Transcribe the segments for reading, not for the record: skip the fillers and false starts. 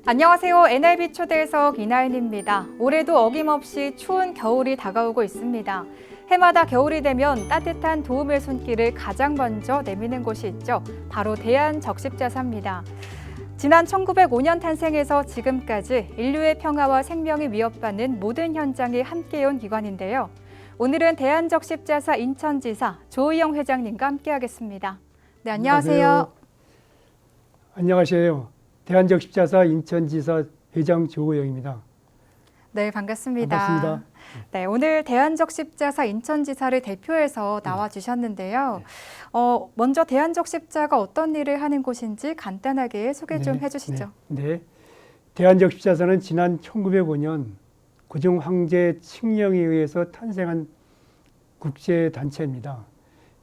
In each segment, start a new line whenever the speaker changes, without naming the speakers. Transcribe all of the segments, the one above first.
안녕하세요. NIB 초대석 이나인입니다. 올해도 어김없이 추운 겨울이 다가오고 있습니다. 해마다 겨울이 되면 따뜻한 도움의 손길을 가장 먼저 내미는 곳이 있죠. 바로 대한적십자사입니다. 지난 1905년 탄생해서 지금까지 인류의 평화와 생명이 위협받는 모든 현장에 함께해온 기관인데요. 오늘은 대한적십자사 인천지사 조의영 회장님과 함께하겠습니다. 네, 안녕하세요.
안녕하세요. 대한적십자사 인천지사 회장 조의영입니다.
네, 반갑습니다.
반갑습니다.
네, 오늘 대한적십자사 인천지사를 대표해서 나와주셨는데요. 먼저 대한적십자가 어떤 일을 하는 곳인지 간단하게 소개 좀 해주시죠.
네. 대한적십자사는 지난 1905년 고종 황제 칙령에 의해서 탄생한 국제단체입니다.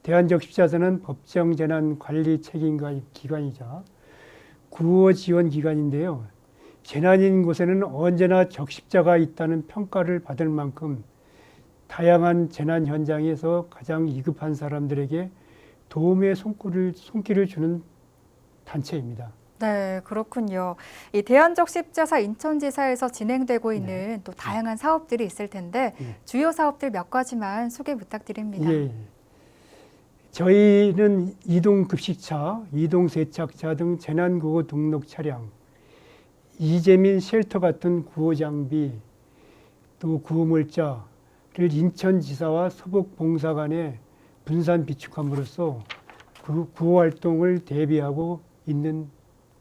대한적십자사는 법정재난관리 책임과 기관이자 구호 지원 기관인데요. 재난인 곳에는 언제나 적십자가 있다는 평가를 받을 만큼 다양한 재난 현장에서 가장 위급한 사람들에게 도움의 손길을 주는 단체입니다.
네, 그렇군요. 이 대한적십자사 인천지사에서 진행되고 있는 또 다양한 사업들이 있을 텐데 주요 사업들 몇 가지만 소개 부탁드립니다.
예. 저희는 이동급식차, 이동세척차 등 재난구호 등록 차량, 이재민 쉘터 같은 구호 장비, 또 구호물자를 인천지사와 서북봉사 간에 분산 비축함으로써 그 구호 활동을 대비하고 있는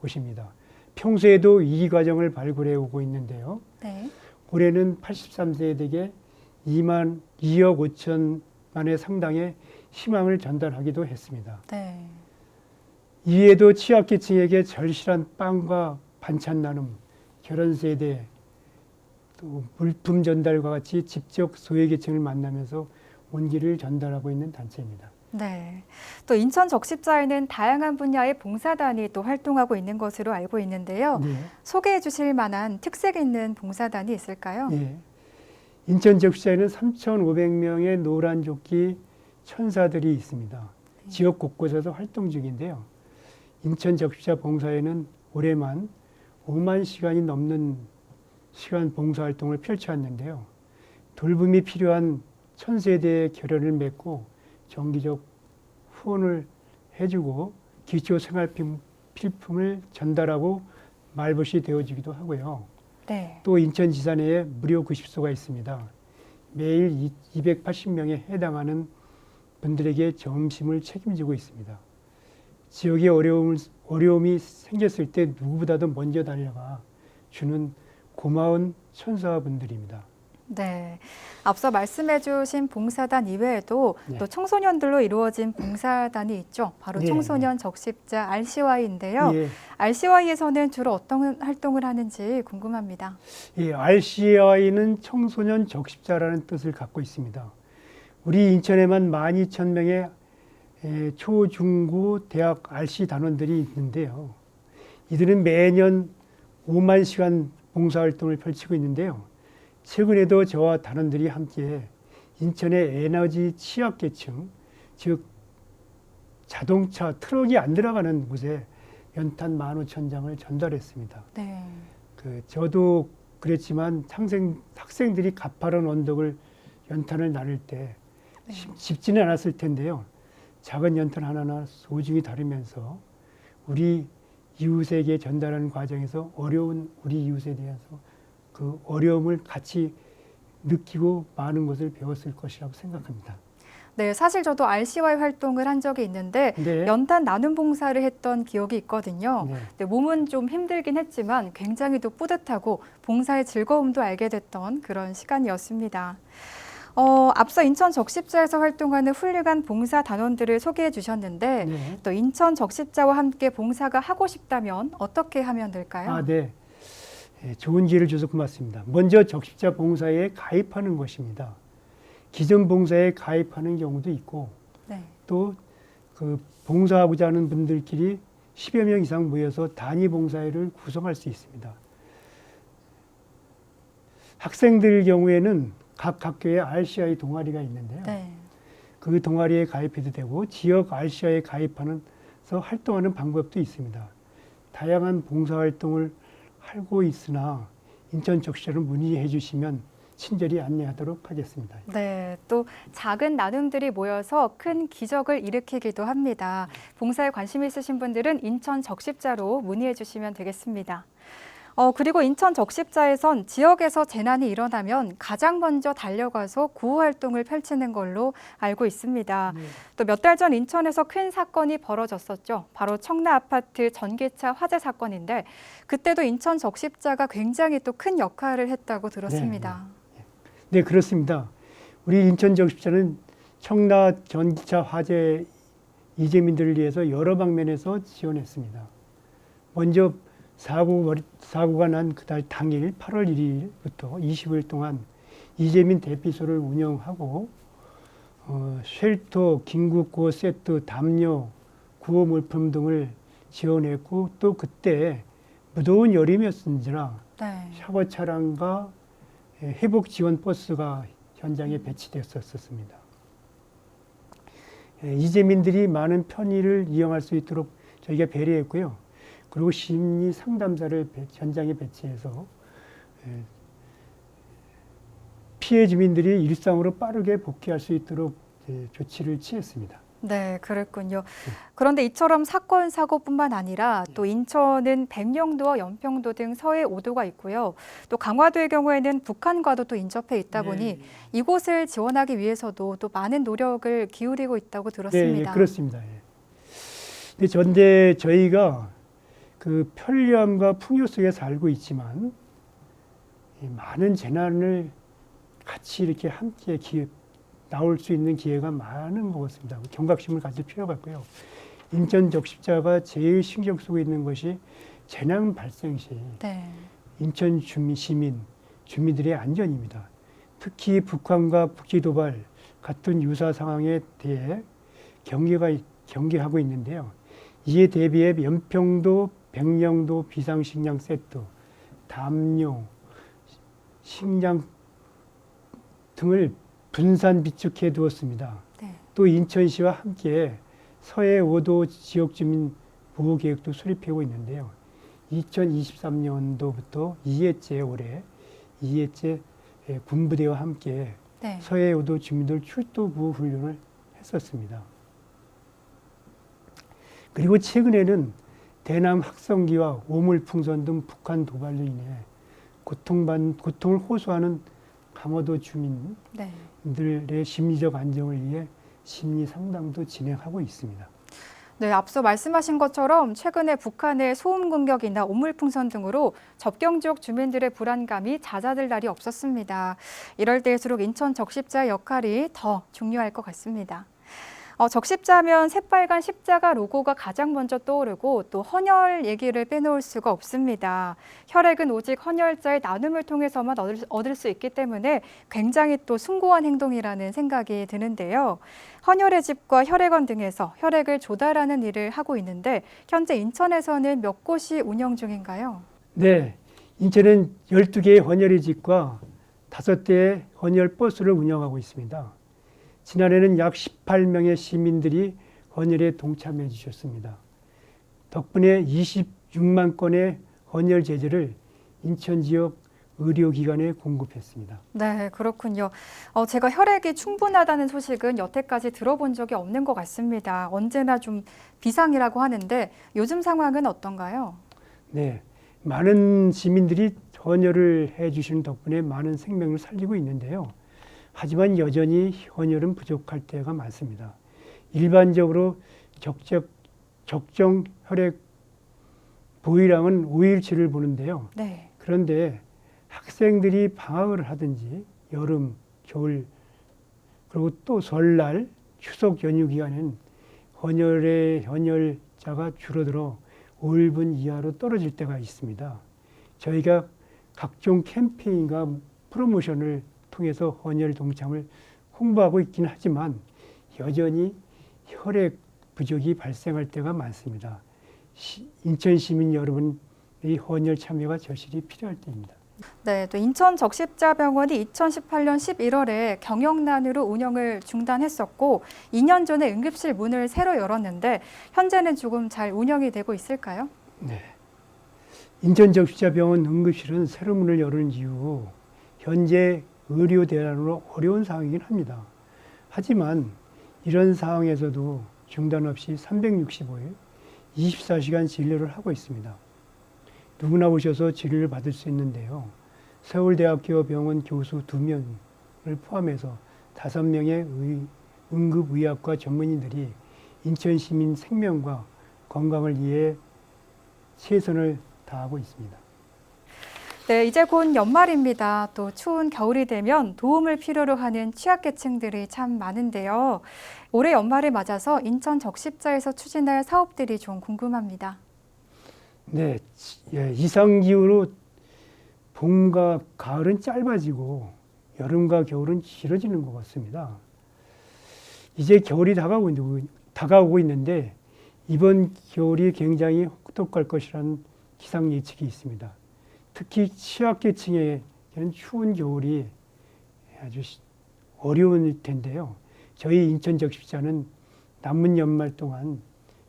곳입니다. 평소에도 이 과정을 발굴해 오고 있는데요.
네.
올해는 83세대에게 2억 5천만의 상당의 희망을 전달하기도 했습니다.
네.
이에도 취약계층에게 절실한 빵과 반찬 나눔, 결혼 세대, 또 물품 전달과 같이 직접 소외계층을 만나면서 온기를 전달하고 있는 단체입니다.
네. 또 인천 적십자에는 다양한 분야의 봉사단이 또 활동하고 있는 것으로 알고 있는데요.
네.
소개해 주실 만한 특색 있는 봉사단이 있을까요?
예. 인천 적십자에는 3,500명의 노란조끼 천사들이 있습니다. 지역 곳곳에서 활동 중인데요. 인천 적십자 봉사에는 올해만 5만 시간이 넘는 시간 봉사활동을 펼쳐왔는데요. 돌봄이 필요한 1000세대의 결연을 맺고 정기적 후원을 해주고 기초생활필품을 전달하고 말벗이 되어주기도 하고요.
네.
또 인천지사 내에 무료 급식소가 있습니다. 매일 280명에 해당하는 분들에게 점심을 책임지고 있습니다. 지역에 어려움이 생겼을 때 누구보다도 먼저 달려가 주는 고마운 천사분들입니다.
네. 앞서 말씀해 주신 봉사단 이외에도 또 청소년들로 이루어진 봉사단이 있죠. 바로 청소년 적십자 RCY인데요. RCY에서는 주로 어떤 활동을 하는지 궁금합니다.
RCY는 청소년 적십자라는 뜻을 갖고 있습니다. 우리 인천에만 12,000명의 초, 중, 고, 대학 RC 단원들이 있는데요. 이들은 매년 5만 시간 봉사활동을 펼치고 있는데요. 최근에도 저와 단원들이 함께 인천의 에너지 취약계층, 즉 자동차, 트럭이 안 들어가는 곳에 연탄 15,000장을 전달했습니다.
네.
저도 그랬지만 학생들이 가파른 언덕을 연탄을 나를 때 쉽지는 않았을 텐데요. 작은 연탄 하나하나 소중히 다루면서 우리 이웃에게 전달하는 과정에서 어려운 우리 이웃에 대해서 그 어려움을 같이 느끼고 많은 것을 배웠을 것이라고 생각합니다.
네, 사실 저도 RCY 활동을 한 적이 있는데 연탄 나눔 봉사를 했던 기억이 있거든요. 네, 몸은 좀 힘들긴 했지만 굉장히 또 뿌듯하고 봉사의 즐거움도 알게 됐던 그런 시간이었습니다. 앞서 인천 적십자에서 활동하는 훌륭한 봉사 단원들을 소개해 주셨는데 또 인천 적십자와 함께 봉사가 하고 싶다면 어떻게 하면 될까요?
좋은 기회를 줘서 고맙습니다. 먼저 적십자 봉사에 가입하는 것입니다. 기존 봉사에 가입하는 경우도 있고 또 그 봉사하고자 하는 분들끼리 10여 명 이상 모여서 단위 봉사회를 구성할 수 있습니다. 학생들 경우에는 각 학교에 RCI 동아리가 있는데요. 그 동아리에 가입해도 되고 지역 RCI에 가입하면서 활동하는 방법도 있습니다. 다양한 봉사활동을 팔고 있으나 인천 적시자로 문의해 주시면 친절히 안내하도록 하겠습니다.
네, 또 작은 나눔들이 모여서 큰 기적을 일으키기도 합니다. 봉사에 관심 있으신 분들은 인천 적십자로 문의해 주시면 되겠습니다. 그리고 인천 적십자에선 지역에서 재난이 일어나면 가장 먼저 달려가서 구호 활동을 펼치는 걸로 알고 있습니다.
네.
또 몇 달 전 인천에서 큰 사건이 벌어졌었죠. 바로 청라 아파트 전기차 화재 사건인데 그때도 인천 적십자가 굉장히 또 큰 역할을 했다고 들었습니다.
네, 그렇습니다. 우리 인천 적십자는 청라 전기차 화재 이재민들을 위해서 여러 방면에서 지원했습니다. 먼저 사고가 난 그달 당일 8월 1일부터 20일 동안 이재민 대피소를 운영하고 쉘터, 긴급구호 세트, 담요, 구호 물품 등을 지원했고 또 그때 무더운 여름이었는지라
네.
샤워 차량과 회복 지원 버스가 현장에 배치되었었습니다. 이재민들이 많은 편의를 이용할 수 있도록 저희가 배려했고요. 그리고 심리 상담사를 현장에 배치해서 피해 주민들이 일상으로 빠르게 복귀할 수 있도록 조치를 취했습니다.
네, 그랬군요. 그런데 이처럼 사건, 사고뿐만 아니라 또 인천은 백령도와 연평도 등 서해 5도가 있고요. 또 강화도의 경우에는 북한과도 또 인접해 있다 보니 이곳을 지원하기 위해서도 또 많은 노력을 기울이고 있다고 들었습니다.
네, 그렇습니다. 근데 저희가 그 편리함과 풍요 속에 살고 있지만 많은 재난을 같이 이렇게 함께 나올 수 있는 기회가 많은 것 같습니다. 경각심을 가질 필요가 있고요. 인천 적십자가 제일 신경 쓰고 있는 것이 재난 발생 시 인천 주민들의 안전입니다. 특히 북한과 북지 도발 같은 유사 상황에 대해 경계하고 있는데요. 이에 대비해 연평도, 백령도 비상식량 세트, 담요, 식량 등을 분산 비축해 두었습니다. 또 인천시와 함께 서해 5도 지역 주민 보호 계획도 수립하고 있는데요. 2023년도부터 2회째 올해 2회째 군부대와 함께 서해 5도 주민들 출도 구호 훈련을 했었습니다. 그리고 최근에는 대남 확성기와 오물풍선 등 북한 도발로 인해 고통을 호소하는 강화도 주민들의 심리적 안정을 위해 심리 상담도 진행하고 있습니다.
네, 앞서 말씀하신 것처럼 최근에 북한의 소음 공격이나 오물풍선 등으로 접경 지역 주민들의 불안감이 잦아들 날이 없었습니다. 이럴 때일수록 인천 적십자의 역할이 더 중요할 것 같습니다. 적십자면 새빨간 십자가 로고가 가장 먼저 떠오르고 또 헌혈 얘기를 빼놓을 수가 없습니다. 혈액은 오직 헌혈자의 나눔을 통해서만 얻을 수 있기 때문에 굉장히 또 숭고한 행동이라는 생각이 드는데요. 헌혈의 집과 혈액원 등에서 혈액을 조달하는 일을 하고 있는데 현재 인천에서는 몇 곳이 운영 중인가요?
네, 인천은 12개의 헌혈의 집과 5대의 헌혈 버스를 운영하고 있습니다. 지난해는 약 18명의 시민들이 헌혈에 동참해 주셨습니다. 덕분에 26만 건의 헌혈 제제를 인천 지역 의료기관에 공급했습니다.
네, 그렇군요. 제가 혈액이 충분하다는 소식은 여태까지 들어본 적이 없는 것 같습니다. 언제나 좀 비상이라고 하는데 요즘 상황은 어떤가요?
네, 많은 시민들이 헌혈을 해주시는 덕분에 많은 생명을 살리고 있는데요. 하지만 여전히 헌혈은 부족할 때가 많습니다. 일반적으로 적정 혈액 보유량은 5일치를 보는데요. 그런데 학생들이 방학을 하든지 여름, 겨울, 그리고 또 설날, 추석 연휴 기간엔 헌혈자가 줄어들어 5일분 이하로 떨어질 때가 있습니다. 저희가 각종 캠페인과 프로모션을 통해서 헌혈 동참을 홍보하고 있긴 하지만 여전히 혈액 부족이 발생할 때가 많습니다. 인천 시민 여러분의 헌혈 참여가 절실히 필요할 때입니다.
네, 또 인천 적십자병원이 2018년 11월에 경영난으로 운영을 중단했었고 2년 전에 응급실 문을 새로 열었는데 현재는 조금 잘 운영이 되고 있을까요?
네. 인천적십자병원 응급실은 새로 문을 열은 이후 현재 의료 대란으로 어려운 상황이긴 합니다. 하지만 이런 상황에서도 중단 없이 365일 24시간 진료를 하고 있습니다. 누구나 오셔서 치료를 받을 수 있는데요. 서울대학교 병원 교수 2명을 포함해서 5명의 응급의학과 전문의들이 인천 시민 생명과 건강을 위해 최선을 다하고 있습니다.
네, 이제 곧 연말입니다. 또 추운 겨울이 되면 도움을 필요로 하는 취약계층들이 참 많은데요. 올해 연말을 맞아서 인천 적십자에서 추진할 사업들이 좀 궁금합니다.
네, 이상기후로 봄과 가을은 짧아지고 여름과 겨울은 길어지는 것 같습니다. 이제 겨울이 다가오고 있는데 이번 겨울이 굉장히 혹독할 것이라는 기상 예측이 있습니다. 특히 취약계층에게는 추운 겨울이 아주 어려울 텐데요. 저희 인천적십자는 남은 연말 동안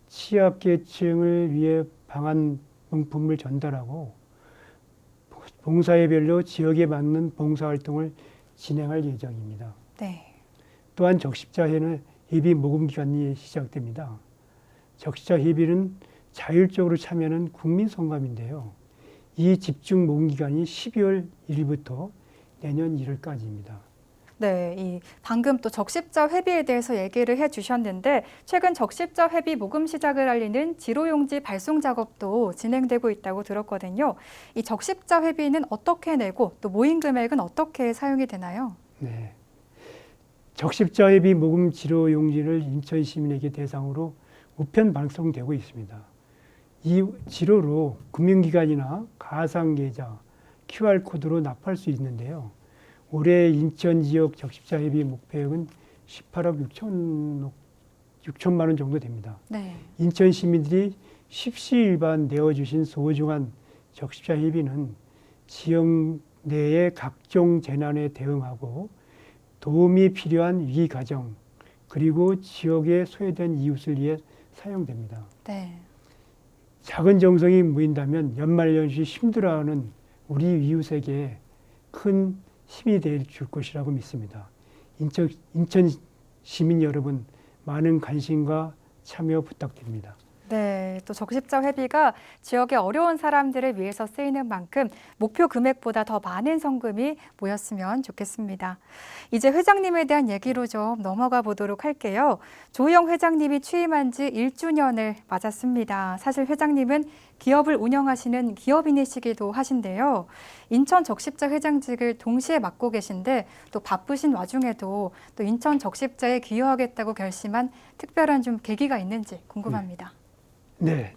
취약계층을 위해 방한 용품을 전달하고 봉사회별로 지역에 맞는 봉사활동을 진행할 예정입니다.
네.
또한 적십자회는 예비 모금 기간이 시작됩니다. 적십자 회비는 자율적으로 참여하는 국민 성감인데요. 이 집중 모금 기간이 12월 1일부터 내년 1월까지입니다.
네, 방금 또 적십자 회비에 대해서 얘기를 해주셨는데 최근 적십자 회비 모금 시작을 알리는 지로용지 발송 작업도 진행되고 있다고 들었거든요. 이 적십자 회비는 어떻게 내고 또 모인 금액은 어떻게 사용이 되나요?
네, 적십자 회비 모금 지로용지를 인천 시민에게 대상으로 우편 발송되고 있습니다. 이 지로로 금융기관이나 가상계좌, QR코드로 납부할 수 있는데요. 올해 인천 지역 적십자 회비 목표액은 18억 6천만 원 정도 됩니다.
네.
인천 시민들이 십시일반 내어주신 소중한 적십자 회비는 지역 내의 각종 재난에 대응하고 도움이 필요한 위기 가정 그리고 지역에 소외된 이웃을 위해 사용됩니다.
네.
작은 정성이 모인다면 연말연시 힘들어하는 우리 이웃에게 큰 힘이 될 것이라고 믿습니다. 인천 시민 여러분 많은 관심과 참여 부탁드립니다.
네, 또 적십자 회비가 지역의 어려운 사람들을 위해서 쓰이는 만큼 목표 금액보다 더 많은 성금이 모였으면 좋겠습니다. 이제 회장님에 대한 얘기로 좀 넘어가 보도록 할게요. 조희영 회장님이 취임한 지 1주년을 맞았습니다. 사실 회장님은 기업을 운영하시는 기업인이시기도 하신데요. 인천 적십자 회장직을 동시에 맡고 계신데 또 바쁘신 와중에도 또 인천 적십자에 기여하겠다고 결심한 특별한 좀 계기가 있는지 궁금합니다.
네,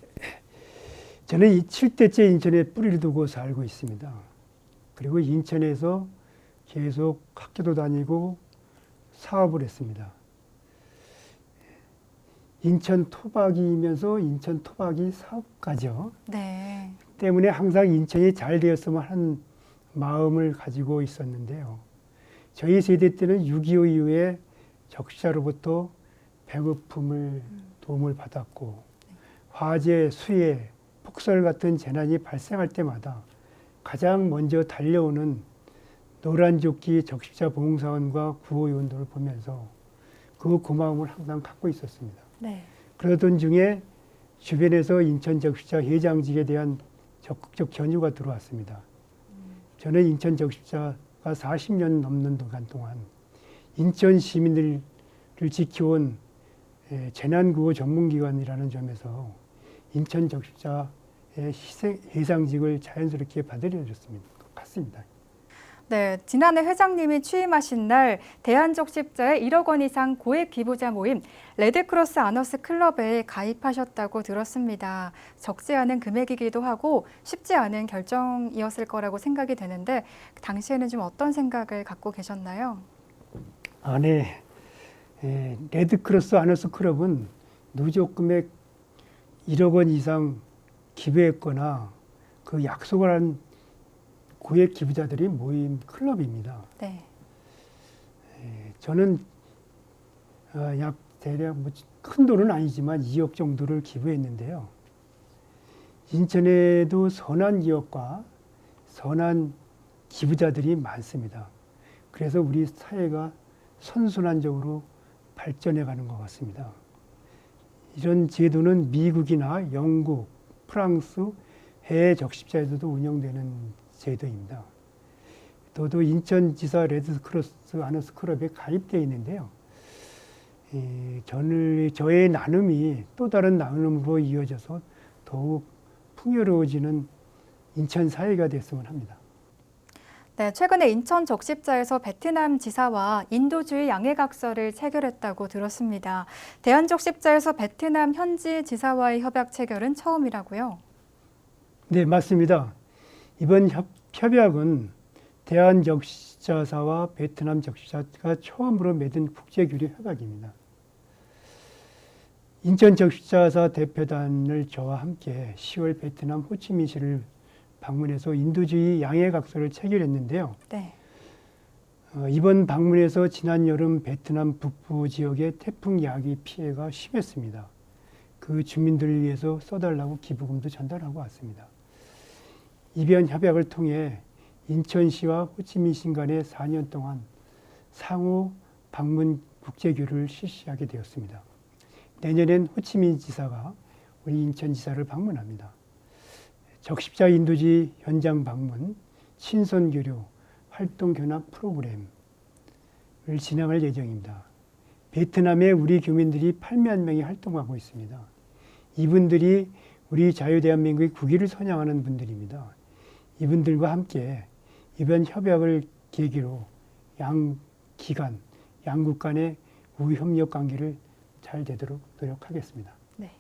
저는 7대째 인천에 뿌리를 두고 살고 있습니다. 그리고 인천에서 계속 학교도 다니고 사업을 했습니다. 인천 토박이면서 인천 토박이 사업가죠.
네.
때문에 항상 인천이 잘 되었으면 하는 마음을 가지고 있었는데요. 저희 세대 때는 6.25 이후에 적십자로부터 배급품을 도움을 받았고 화재, 수해, 폭설 같은 재난이 발생할 때마다 가장 먼저 달려오는 노란조끼 적십자 봉사원과 구호요원들을 보면서 그 고마움을 항상 갖고 있었습니다.
네.
그러던 중에 주변에서 인천 적십자 회장직에 대한 적극적 견유가 들어왔습니다. 저는 인천 적십자가 40년 넘는 기간 동안 인천 시민들을 지켜온 재난구호 전문기관이라는 점에서 인천 적십자의 회장직을 자연스럽게 받아들여졌습니다. 같습니다.
네, 지난해 회장님이 취임하신 날 대한적십자에 1억 원 이상 고액 기부자 모임 레드크로스 아너스 클럽에 가입하셨다고 들었습니다. 적지 않은 금액이기도 하고 쉽지 않은 결정이었을 거라고 생각이 되는데 당시에는 좀 어떤 생각을 갖고 계셨나요?
네. 레드크로스 아너스 클럽은 누적 금액 1억 원 이상 기부했거나 그 약속을 한 고액 기부자들이 모인 클럽입니다.
네.
저는 약 대략 큰 돈은 아니지만 2억 정도를 기부했는데요. 인천에도 선한 기업과 선한 기부자들이 많습니다. 그래서 우리 사회가 선순환적으로 발전해 가는 것 같습니다. 이런 제도는 미국이나 영국, 프랑스 해외 적십자에서도 운영되는 제도입니다. 저도 인천지사 레드크로스 아너스 클럽에 가입되어 있는데요. 저의 나눔이 또 다른 나눔으로 이어져서 더욱 풍요로워지는 인천 사회가 됐으면 합니다.
네, 최근에 인천 적십자에서 베트남 지사와 인도주의 양해각서를 체결했다고 들었습니다. 대한적십자에서 베트남 현지 지사와의 협약 체결은 처음이라고요?
네, 맞습니다. 이번 협약은 대한적십자사와 베트남 적십자가 처음으로 맺은 국제교류 협약입니다. 인천적십자사 대표단을 저와 함께 10월 베트남 호치민시를 방문해서 인도주의 양해각서를 체결했는데요.
네.
이번 방문에서 지난 여름 베트남 북부 지역의 태풍 야기 피해가 심했습니다. 그 주민들을 위해서 써달라고 기부금도 전달하고 왔습니다. 이번 협약을 통해 인천시와 호치민시 간에 4년 동안 상호 방문 국제교류를 실시하게 되었습니다. 내년엔 호치민 지사가 우리 인천지사를 방문합니다. 적십자 인도주의 현장 방문, 친선교류, 활동견학 프로그램을 진행할 예정입니다. 베트남에 우리 교민들이 8만 명이 활동하고 있습니다. 이분들이 우리 자유대한민국의 국위를 선양하는 분들입니다. 이분들과 함께 이번 협약을 계기로 양기간, 양국 간의 우협력 관계를 잘 되도록 노력하겠습니다.
네.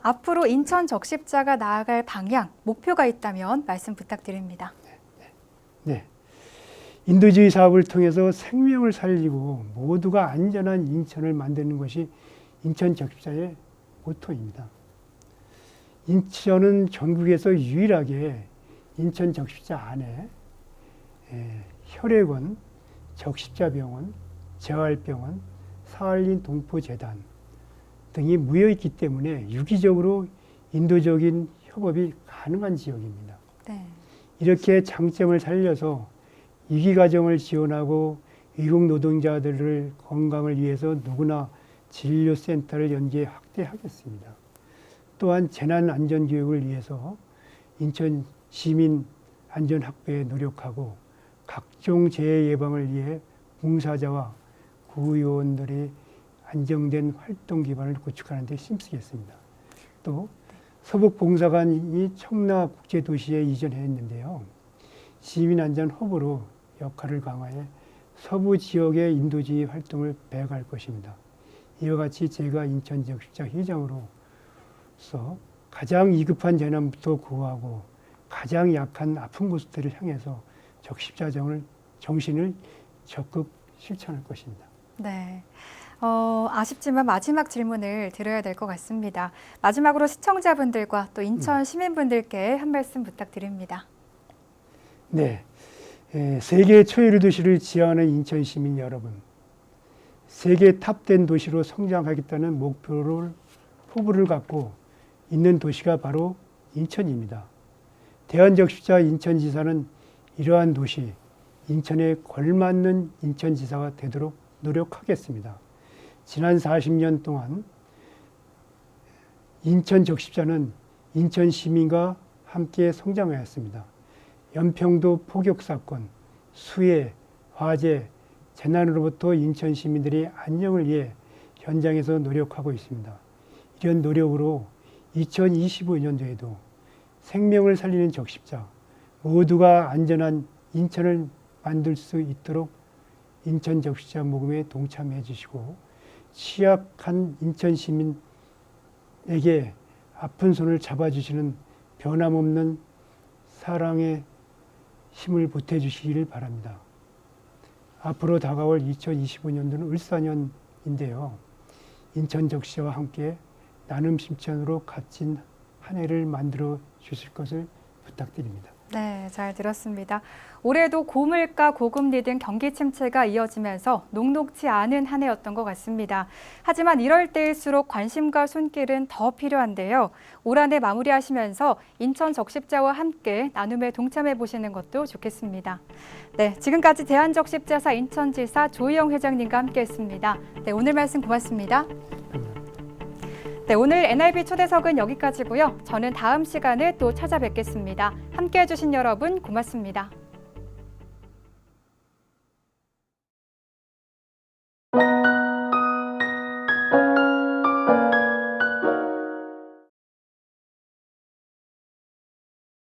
앞으로 인천 적십자가 나아갈 방향, 목표가 있다면 말씀 부탁드립니다.
네. 인도주의 사업을 통해서 생명을 살리고 모두가 안전한 인천을 만드는 것이 인천 적십자의 모토입니다. 인천은 전국에서 유일하게 인천 적십자 안에 혈액원, 적십자병원, 재활병원, 사할린 동포재단 등이 모여있기 때문에 유기적으로 인도적인 협업이 가능한 지역입니다.
네.
이렇게 장점을 살려서 위기가정을 지원하고 위국 노동자들을 건강을 위해서 누구나 진료센터를 연계 확대하겠습니다. 또한 재난안전교육을 위해서 인천 시민 안전확보에 노력하고 각종 재해 예방을 위해 봉사자와 구의원들의 안정된 활동 기반을 구축하는 데 힘쓰겠습니다. 또 서북봉사관이 청라국제도시에 이전했는데요. 시민안전 허브로 역할을 강화해 서부 지역의 인도주의 활동을 배워갈 것입니다. 이와 같이 제가 인천 적십자 회장으로서 가장 위급한 재난부터 구호하고 가장 약한 아픈 곳들을 향해서 적십자 정신을 적극 실천할 것입니다.
네. 아쉽지만 마지막 질문을 드려야 될 것 같습니다. 마지막으로 시청자분들과 또 인천 시민분들께 한 말씀 부탁드립니다.
네. 세계 초유리 도시를 지향하는 인천 시민 여러분, 세계 탑10 도시로 성장하겠다는 포부를 갖고 있는 도시가 바로 인천입니다. 대한적십자 인천지사는 이러한 도시, 인천에 걸맞는 인천지사가 되도록 노력하겠습니다. 지난 40년 동안 인천적십자는 인천 시민과 함께 성장하였습니다. 연평도 포격사건, 수해, 화재, 재난으로부터 인천 시민들의 안녕을 위해 현장에서 노력하고 있습니다. 이런 노력으로 2025년도에도 생명을 살리는 적십자, 모두가 안전한 인천을 만들 수 있도록 인천 적십자 모금에 동참해 주시고 취약한 인천 시민에게 아픈 손을 잡아주시는 변함없는 사랑의 힘을 보태주시기를 바랍니다. 앞으로 다가올 2025년도는 을사년인데요. 인천 적십자와 함께 나눔 심천으로 값진 한 해를 만들어 주실 것을 부탁드립니다.
네, 잘 들었습니다. 올해도 고물가, 고금리 등 경기 침체가 이어지면서 녹록지 않은 한 해였던 것 같습니다. 하지만 이럴 때일수록 관심과 손길은 더 필요한데요. 올 한 해 마무리하시면서 인천 적십자와 함께 나눔에 동참해 보시는 것도 좋겠습니다. 네, 지금까지 대한적십자사 인천지사 조희영 회장님과 함께했습니다. 네, 오늘 말씀 고맙습니다. 네, 오늘 NIB 초대석은 여기까지고요. 저는 다음 시간에 또 찾아뵙겠습니다. 함께해 주신 여러분 고맙습니다.